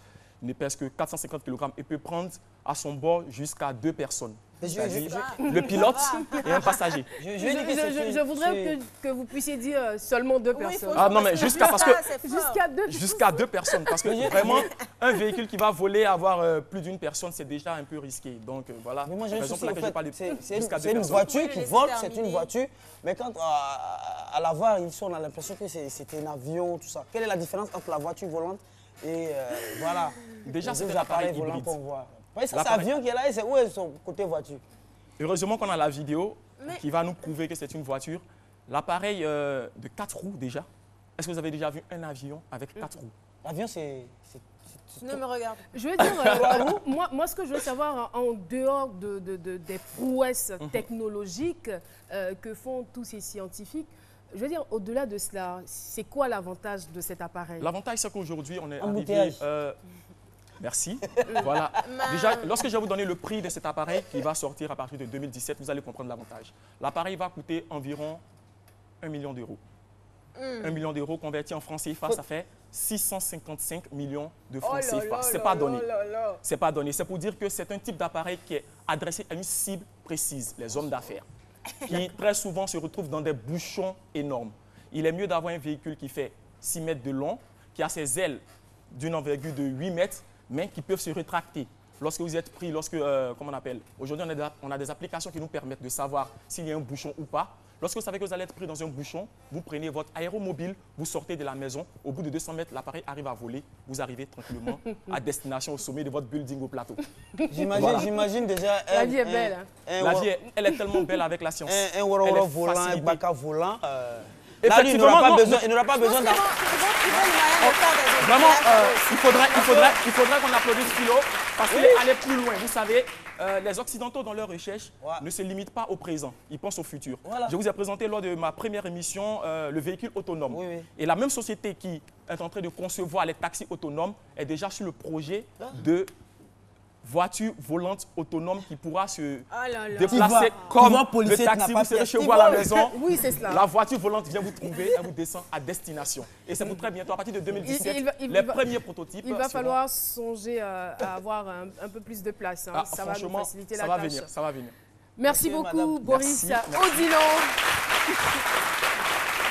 ne pèse que 450 kg et peut prendre à son bord jusqu'à 2 personnes. Le pilote et un passager. Je voudrais que vous puissiez dire seulement 2 personnes. Ah non, mais jusqu'à 2 personnes. Parce que vraiment, un véhicule qui va voler, avoir plus d'une personne, c'est déjà un peu risqué. Donc voilà, mais moi, j'ai raison pour laquelle je parle de c'est une voiture qui vole, c'est une voiture. Mais quand à la voir, ici, on a l'impression que c'est un avion, tout ça. Quelle est la différence entre la voiture volante et voilà, déjà, c'est un appareil volant qu'on voit? Oui, c'est l'avion qui est là et c'est où est son côté voiture? Heureusement qu'on a la vidéo qui va nous prouver que c'est une voiture. L'appareil de 4 roues déjà. Est-ce que vous avez déjà vu un avion avec 4 roues? L'avion, c'est Ne me regarde. Je veux dire, moi, ce que je veux savoir, en dehors des prouesses technologiques que font tous ces scientifiques, je veux dire, au-delà de cela, c'est quoi l'avantage de cet appareil? L'avantage, c'est qu'aujourd'hui, on est arrivé... Merci. Voilà. Déjà, lorsque je vais vous donner le prix de cet appareil qui va sortir à partir de 2017, vous allez comprendre l'avantage. L'appareil va coûter environ 1 million d'euros. 1 million d'euros converti en francs CFA, ça fait 655 millions de francs CFA. Ce n'est pas donné. C'est pas donné. C'est pour dire que c'est un type d'appareil qui est adressé à une cible précise, les hommes d'affaires, qui très souvent se retrouvent dans des bouchons énormes. Il est mieux d'avoir un véhicule qui fait 6 mètres de long, qui a ses ailes d'une envergure de 8 mètres, mais qui peuvent se rétracter. Lorsque vous êtes pris, comment on appelle? Aujourd'hui, on a des applications qui nous permettent de savoir s'il y a un bouchon ou pas. Lorsque vous savez que vous allez être pris dans un bouchon, vous prenez votre aéromobile, vous sortez de la maison. Au bout de 200 mètres, l'appareil arrive à voler. Vous arrivez tranquillement à destination, au sommet de votre building au plateau. J'imagine déjà... La vie est belle. La vie, elle est tellement belle avec la science. Un Woro volant, un Baka volant. Là, il n'aura pas besoin d'un... Vraiment, il faudrait qu'on applaudisse Philo parce qu'il est allé plus loin. Vous savez, les Occidentaux, dans leurs recherches, ne se limitent pas au présent. Ils pensent au futur. Voilà. Je vous ai présenté lors de ma première émission le véhicule autonome. Et la même société qui est en train de concevoir les taxis autonomes est déjà sur le projet de voiture volante autonome qui pourra se déplacer comme le taxi. Vous serez chez vous à la maison. Oui, c'est cela. La voiture volante vient vous trouver, elle vous descend à destination. Et c'est pour très bientôt, à partir de 2017, les premiers prototypes. Il va falloir songer à avoir un peu plus de place. Hein. Ça va nous faciliter la tâche. Ça va venir. Merci beaucoup, Boris Odilon.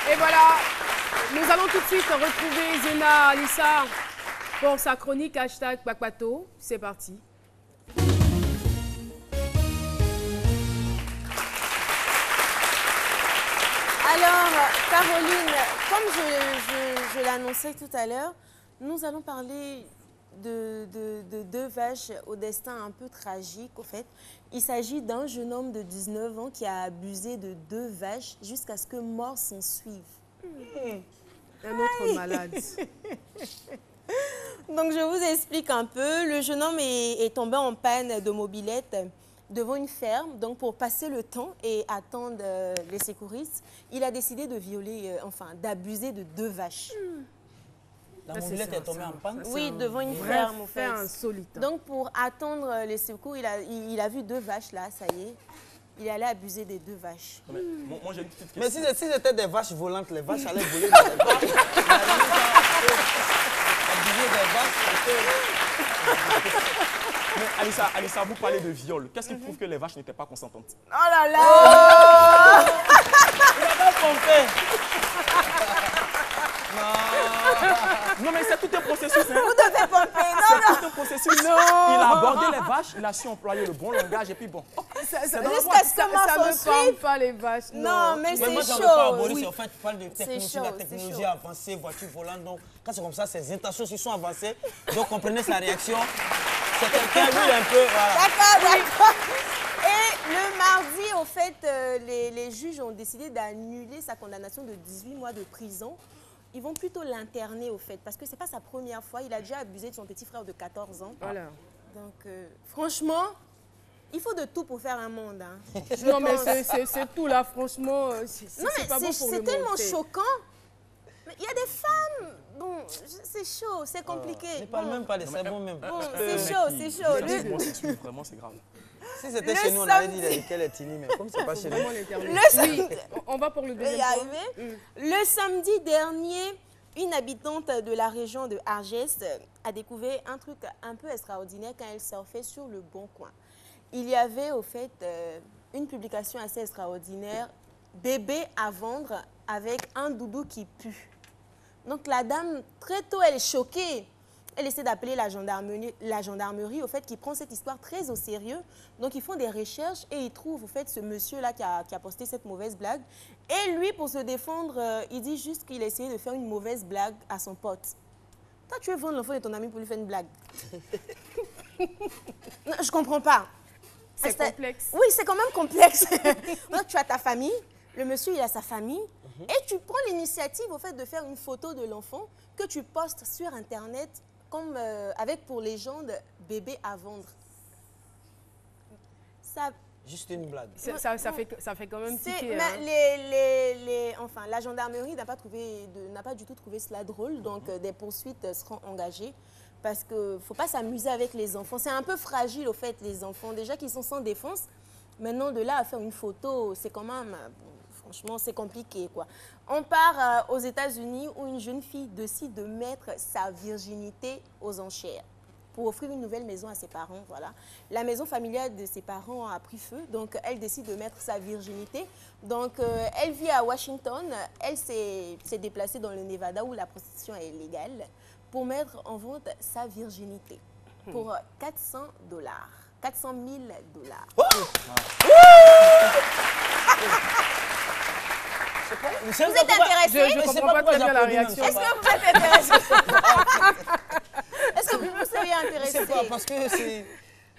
Et voilà, nous allons tout de suite retrouver Zena Alissa pour sa chronique #Bakpato. C'est parti. Alors, Caroline, comme je l'annonçais tout à l'heure, nous allons parler de deux vaches au destin un peu tragique, au fait. Il s'agit d'un jeune homme de 19 ans qui a abusé de 2 vaches jusqu'à ce que mort s'en suive. Un autre malade. Donc, je vous explique un peu. Le jeune homme est tombé en panne de mobilette devant une ferme. Donc, pour passer le temps et attendre les secouristes, il a décidé de violer, d'abuser de 2 vaches. La mobilette est tombée en panne? Oui, devant une ferme, au fait. Insolite. Donc, pour attendre les secours, il a vu 2 vaches là, ça y est. Il allait abuser des 2 vaches. Moi, j'ai une petite question. Mais si c'était des vaches volantes, les vaches allaient voler. Mais Alissa, vous parlez de viol. Qu'est-ce qui prouve que les vaches n'étaient pas consentantes? Oh là là! Il a pas compris. Non, mais c'est tout un processus. Hein. Vous devez pomper. C'est tout un processus. Non. Il a abordé les vaches, il a su employer le bon langage et puis bon. Jusqu'à ce que ne parle pas les vaches. Non, mais c'est chaud. Moi, j'en veux pas aborder. En fait, tu parles de technologie, la technologie avancée, voiture volante. Donc, quand c'est comme ça, ses intentions sont avancées. Donc, comprenez sa réaction. C'est quelqu'un, lui, un peu... Voilà. D'accord. Et le mardi, au fait, les juges ont décidé d'annuler sa condamnation de 18 mois de prison. Ils vont plutôt l'interner, au fait, parce que ce n'est pas sa première fois. Il a déjà abusé de son petit frère de 14 ans. Voilà. Donc, franchement, il faut de tout pour faire un monde. Hein. Non, mais c'est tout, là, franchement. C'est pas bon pour c'est tellement choquant. Mais il y a des femmes... Bon, c'est chaud, c'est compliqué. Ne parle même pas de ça, bon même. Bon, c'est chaud, c'est chaud. Vraiment, c'est grave. Si c'était chez nous, on avait dit qu'elle est tini, mais comme c'est pas chez nous. Oui, on va pour le deuxième point. Le samedi dernier, une habitante de la région de Argès a découvert un truc un peu extraordinaire quand elle surfait sur le Bon Coin. Il y avait au fait une publication assez extraordinaire, bébé à vendre avec un doudou qui pue. Donc la dame, très tôt, elle est choquée. Elle essaie d'appeler la gendarmerie, au fait, qui prend cette histoire très au sérieux. Donc, ils font des recherches et ils trouvent, au fait, ce monsieur-là qui a posté cette mauvaise blague. Et lui, pour se défendre, il dit juste qu'il a essayé de faire une mauvaise blague à son pote. Toi, tu veux vendre l'enfant de ton ami pour lui faire une blague? Non, je comprends pas. C'est complexe. Oui, c'est quand même complexe. Donc, tu as ta famille, le monsieur, il a sa famille. Et tu prends l'initiative, au fait, de faire une photo de l'enfant que tu postes sur Internet comme avec pour légende bébé à vendre. Ça... Juste une blague. Ça fait quand même tiquer. Enfin, la gendarmerie n'a pas du tout trouvé cela drôle, donc des poursuites seront engagées. Parce qu'il ne faut pas s'amuser avec les enfants. C'est un peu fragile, au fait, les enfants. Déjà qu'ils sont sans défense, maintenant, de là à faire une photo, c'est quand même... Franchement, c'est compliqué, quoi. On part aux États-Unis où une jeune fille décide de mettre sa virginité aux enchères pour offrir une nouvelle maison à ses parents, voilà. La maison familiale de ses parents a pris feu, donc elle décide de mettre sa virginité. Donc, elle vit à Washington. Elle s'est déplacée dans le Nevada où la prostitution est légale pour mettre en vente sa virginité pour 400 $. 400 000 $. Oh! Vous êtes intéressé? Je ne comprends pas très bien la réaction. Est-ce que vous êtes intéressé? Est-ce que vous seriez intéressé? Je ne sais pas, parce que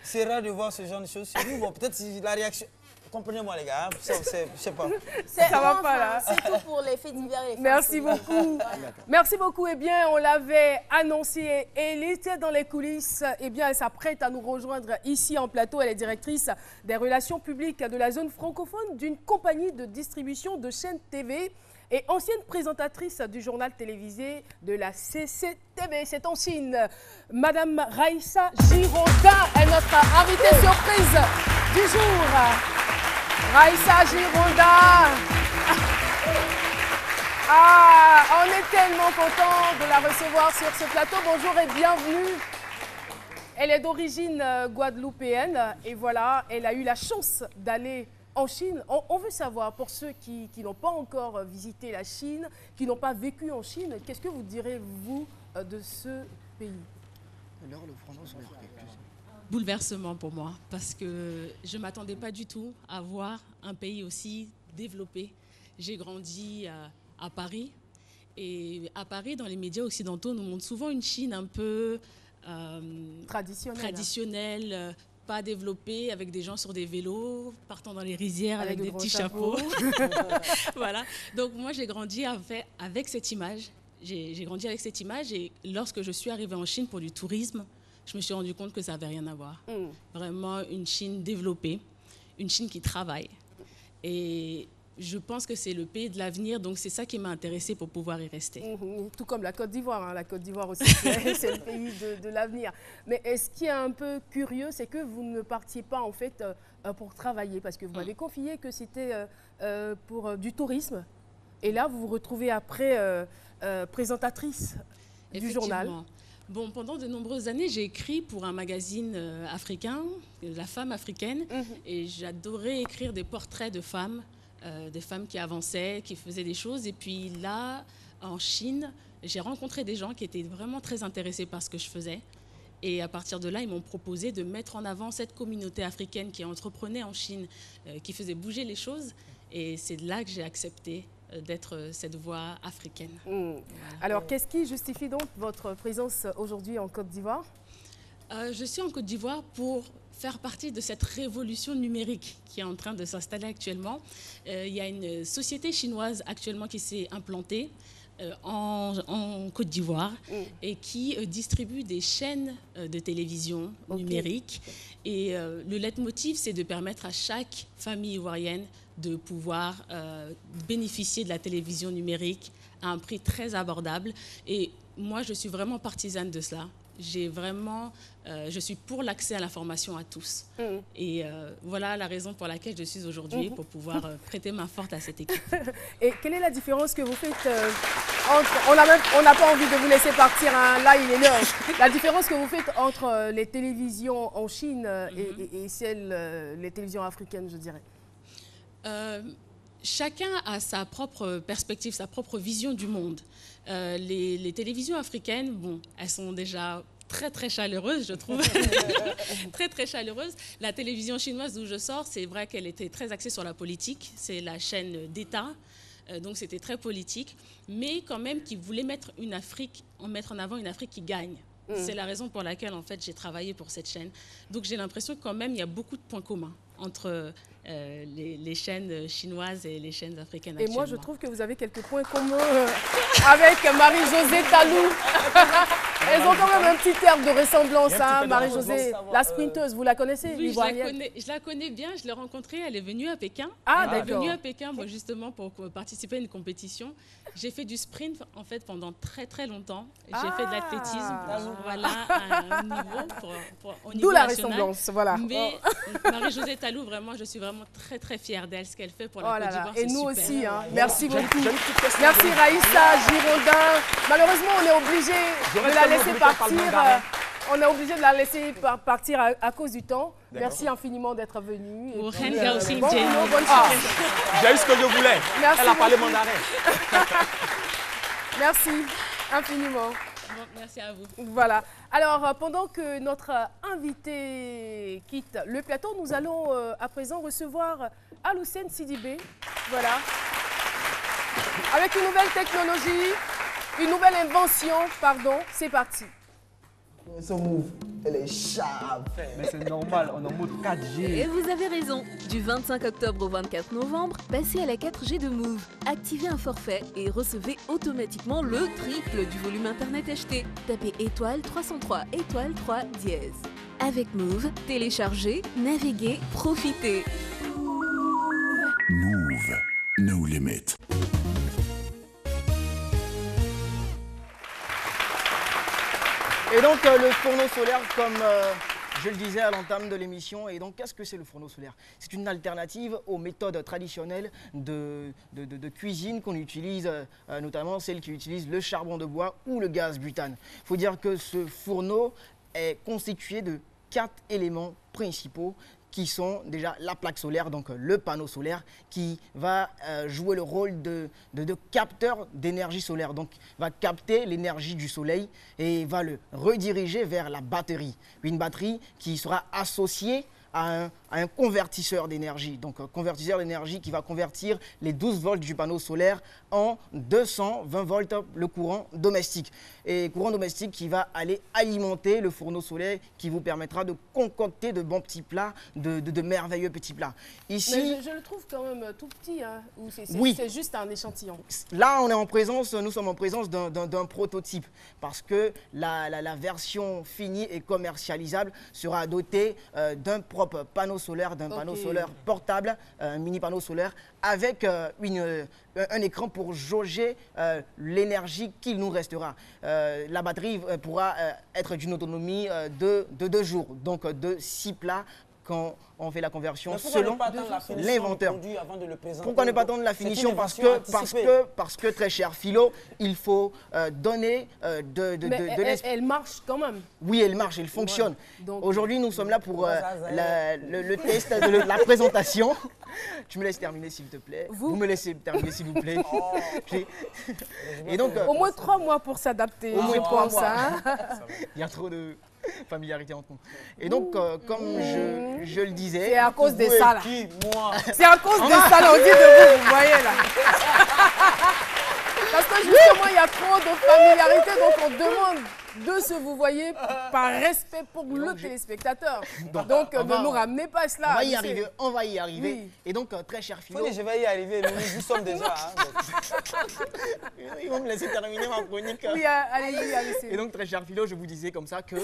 c'est rare de voir ce genre de choses sur nous. Bon, peut-être la réaction... Comprenez-moi les gars, je sais pas. Ça va pas là. C'est tout pour les faits divers et les Merci beaucoup. Merci beaucoup. Eh bien, on l'avait annoncé. Elle était dans les coulisses. Eh bien, elle s'apprête à nous rejoindre ici en plateau. Elle est directrice des relations publiques de la zone francophone d'une compagnie de distribution de chaînes TV et ancienne présentatrice du journal télévisé de la CCTV. C'est en Chine. Madame Raïssa Gironda est notre invitée surprise du jour. Raïssa Gironda. Ah, on est tellement content de la recevoir sur ce plateau. Bonjour et bienvenue. Elle est d'origine guadeloupéenne et voilà, elle a eu la chance d'aller en Chine. On veut savoir, pour ceux qui n'ont pas encore visité la Chine, qui n'ont pas vécu en Chine, qu'est-ce que vous direz, vous, de ce pays? Bouleversement pour moi, parce que je ne m'attendais pas du tout à voir un pays aussi développé. J'ai grandi à Paris, et à Paris, dans les médias occidentaux, on nous montre souvent une Chine un peu traditionnelle, pas développée, avec des gens sur des vélos, partant dans les rizières avec des petits chapeaux. Voilà. Donc moi, j'ai grandi avec cette image. J'ai grandi avec cette image, et lorsque je suis arrivée en Chine pour du tourisme, je me suis rendu compte que ça n'avait rien à voir. Vraiment une Chine développée, une Chine qui travaille. Et je pense que c'est le pays de l'avenir, donc c'est ça qui m'a intéressée pour pouvoir y rester. Tout comme la Côte d'Ivoire, hein. La Côte d'Ivoire aussi, c'est le pays de l'avenir. Mais ce qui est un peu curieux, c'est que vous ne partiez pas en fait pour travailler, parce que vous m'avez confié que c'était pour du tourisme. Et là, vous vous retrouvez après présentatrice du journal. Bon, pendant de nombreuses années, j'ai écrit pour un magazine africain, La Femme africaine, et j'adorais écrire des portraits de femmes qui avançaient, qui faisaient des choses. Et puis là, en Chine, j'ai rencontré des gens qui étaient vraiment très intéressés par ce que je faisais. Et à partir de là, ils m'ont proposé de mettre en avant cette communauté africaine qui entreprenait en Chine, qui faisait bouger les choses. Et c'est de là que j'ai accepté d'être cette voix africaine. Voilà. Alors, qu'est-ce qui justifie donc votre présence aujourd'hui en Côte d'Ivoire? Je suis en Côte d'Ivoire pour faire partie de cette révolution numérique qui est en train de s'installer actuellement. Il y a une société chinoise actuellement qui s'est implantée en Côte d'Ivoire et qui distribue des chaînes de télévision numérique. Et le leitmotiv, c'est de permettre à chaque famille ivoirienne de pouvoir bénéficier de la télévision numérique à un prix très abordable. Et moi, je suis vraiment partisane de cela. Je suis pour l'accès à l'information à tous. Et voilà la raison pour laquelle je suis aujourd'hui, pour pouvoir prêter main forte à cette équipe. Et quelle est la différence que vous faites entre... On n'a pas envie de vous laisser partir, hein, là il est l'heure. La différence que vous faites entre les télévisions en Chine et les télévisions africaines, je dirais. Chacun a sa propre perspective, sa propre vision du monde. Les télévisions africaines, bon, elles sont déjà très chaleureuses, je trouve. très chaleureuses. La télévision chinoise d'où je sors, c'est vrai qu'elle était très axée sur la politique. C'est la chaîne d'État, donc c'était très politique. Mais quand même, qui voulait mettre en avant une Afrique qui gagne. C'est la raison pour laquelle, en fait, j'ai travaillé pour cette chaîne. Donc, j'ai l'impression que quand même, il y a beaucoup de points communs entre les chaînes chinoises et les chaînes africaines Et moi, je actuellement. trouve que vous avez quelques points communs avec Marie-Josée Talou. Elles ont quand même un petit terme de ressemblance, hein, Marie-Josée. La sprinteuse, vous la connaissez? Oui, je la connais bien, je l'ai rencontrée, elle est venue à Pékin. Ah, Elle est d'accord. venue à Pékin, moi, justement, pour participer à une compétition. J'ai fait du sprint, en fait, pendant très, très longtemps. J'ai fait de l'athlétisme, voilà, à un niveau, au niveau D'où la national. ressemblance, voilà. Mais Marie-Josée Talou, vraiment, je suis vraiment très, très fière d'elle, ce qu'elle fait pour la Oh là Côte là. d'Ivoire. Et c'est nous super. aussi, hein. Merci beaucoup. J'ai une petite question. Merci Raïssa, Girondin. Malheureusement, on est obligé de la laisser partir. On est obligé de la laisser partir à cause du temps. Merci infiniment d'être venue. Au Et puis, Renga aussi, bon Jane. boulot, bonne Ah, chance. j'ai eu ce que je voulais. Merci Elle a parlé beaucoup. mandarin. Merci infiniment. Bon, merci à vous. Voilà. Alors, pendant que notre invité quitte le plateau, nous allons à présent recevoir Aloussène Sidibé. Voilà. Avec une nouvelle technologie, une nouvelle invention, pardon. C'est parti. Son move, elle est sharp. Mais c'est normal, on est en mode 4G. Et vous avez raison. Du 25 octobre au 24 novembre, passez à la 4G de Move. Activez un forfait et recevez automatiquement le triple du volume internet acheté. Tapez étoile 303 étoile 3 dièse. Avec Move, téléchargez, naviguez, profitez. Move, no limit. Et donc le fourneau solaire, comme je le disais à l'entame de l'émission, et donc qu'est-ce que c'est le fourneau solaire? C'est une alternative aux méthodes traditionnelles de cuisine qu'on utilise, notamment celles qui utilisent le charbon de bois ou le gaz butane. Il faut dire que ce fourneau est constitué de 4 éléments principaux qui sont déjà la plaque solaire, donc le panneau solaire, qui va jouer le rôle de capteur d'énergie solaire. Donc, va capter l'énergie du soleil et va le rediriger vers la batterie. Une batterie qui sera associée à un convertisseur d'énergie. Donc, un convertisseur d'énergie qui va convertir les 12 volts du panneau solaire en 220 volts le courant domestique. Et courant domestique qui va aller alimenter le fourneau solaire qui vous permettra de concocter de bons petits plats, de merveilleux petits plats. Ici, Mais je le trouve quand même tout petit, hein, ou Oui. c'est juste un échantillon. là, nous sommes en présence d'un prototype parce que la version finie et commercialisable sera dotée d'un propre panneau solaire, panneau solaire portable, un mini panneau solaire avec un écran pour jauger l'énergie qu'il nous restera. La batterie pourra être d'une autonomie de 2 jours, donc de 6 plats quand on fait la conversion selon l'inventeur. Pourquoi ne pas attendre la finition? Parce que, très cher Philo, il faut donner Mais elle marche quand même. Oui, elle marche, elle fonctionne. Ouais. Aujourd'hui, nous sommes là pour le test de la présentation. Tu me laisses terminer, s'il te plaît. Vous me laissez terminer, s'il vous plaît. Et donc, Au moins 3 mois pour s'adapter. Au moins je 3 pense, mois. hein. Il y a trop de familiarité entre nous. Et donc, comme je le disais... C'est à cause de ça, là. Moi. C'est à cause de ça, là, on dit de vous, vous voyez, là. Parce que justement, il y a trop de familiarité, donc on demande de se vous voyez par respect pour le téléspectateur. Donc, ne nous ramenez pas cela. On va y arriver. Oui. Et donc, très cher Philo... Je vais y arriver, nous y sommes déjà. Ils vont me laisser terminer ma chronique. Oui, allez-y, allez-y. Et donc, très cher Philo, je vous disais comme ça que...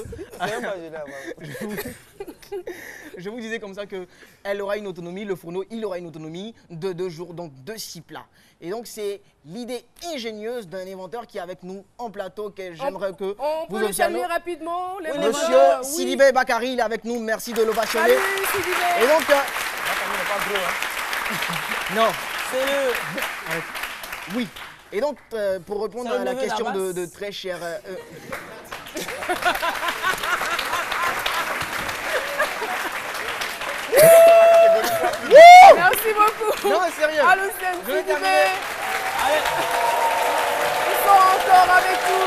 Je vous disais comme ça que elle aura une autonomie, le fourneau, il aura une autonomie de 2 jours, donc de 6 plats. Et donc, c'est l'idée ingénieuse d'un inventeur qui est avec nous en plateau, que j'aimerais que on vous peut le saluer observiez. rapidement. Les Monsieur Sidibé Bakary, il est avec nous, merci de l'ovationner. Salut Sidibé. Et donc... Non. C'est Oui. Et donc, pour répondre à la question de très cher... Merci beaucoup. Non, sérieux. Aloussène Sidibé. Ils sont encore avec nous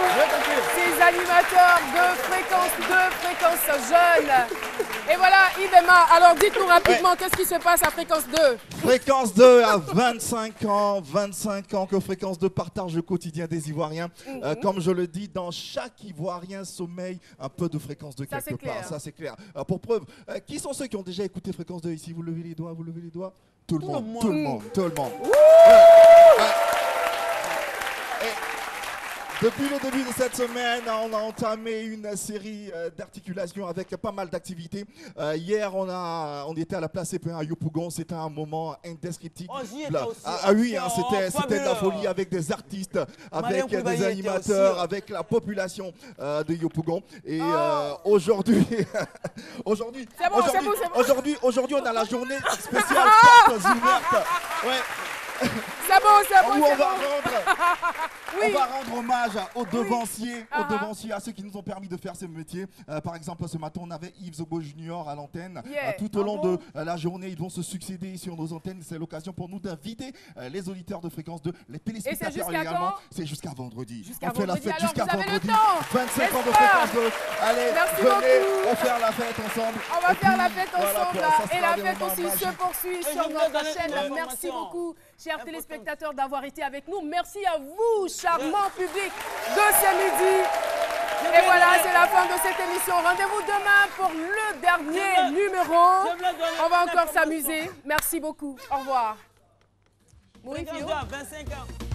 ces animateurs de Fréquence 2, Fréquence Jeune. Et voilà, Idema, alors dites-nous rapidement, qu'est-ce qui se passe à Fréquence 2? Fréquence 2 a 25 ans que Fréquence 2 partage le quotidien des Ivoiriens. Comme je le dis, dans chaque Ivoirien sommeille un peu de Fréquence 2 quelque part. Ça, c'est clair. Pour preuve, qui sont ceux qui ont déjà écouté Fréquence 2 ici? Vous levez les doigts, Tout le monde. Depuis le début de cette semaine, on a entamé une série d'articulations avec pas mal d'activités. Hier, on était à la place CP1 à Yopougon. C'était un moment indescriptible. Oui, c'était de la folie avec des artistes, avec des animateurs, avec la population de Yopougon. Et aujourd'hui, on a la journée spéciale portes ouvertes. Ouais. C'est bon. On va rendre hommage aux devanciers, à ceux qui nous ont permis de faire ce métier. Par exemple, ce matin, on avait Yves Zogo Junior à l'antenne. Tout au long de la journée, ils vont se succéder sur nos antennes. C'est l'occasion pour nous d'inviter les auditeurs de Fréquence 2, les téléspectateurs également. C'est jusqu'à vendredi. On fait la fête jusqu'à vendredi. 25 ans de Fréquence 2. Allez, venez, on va faire la fête ensemble. On va faire la fête ensemble. Et la fête aussi se poursuit sur notre chaîne. Merci beaucoup, chers téléspectateurs, d'avoir été avec nous. Merci à vous, charmant public de ce midi. Et voilà, c'est la fin de cette émission. Rendez-vous demain pour le dernier numéro. On va encore s'amuser. Merci beaucoup. Au revoir. 25 ans.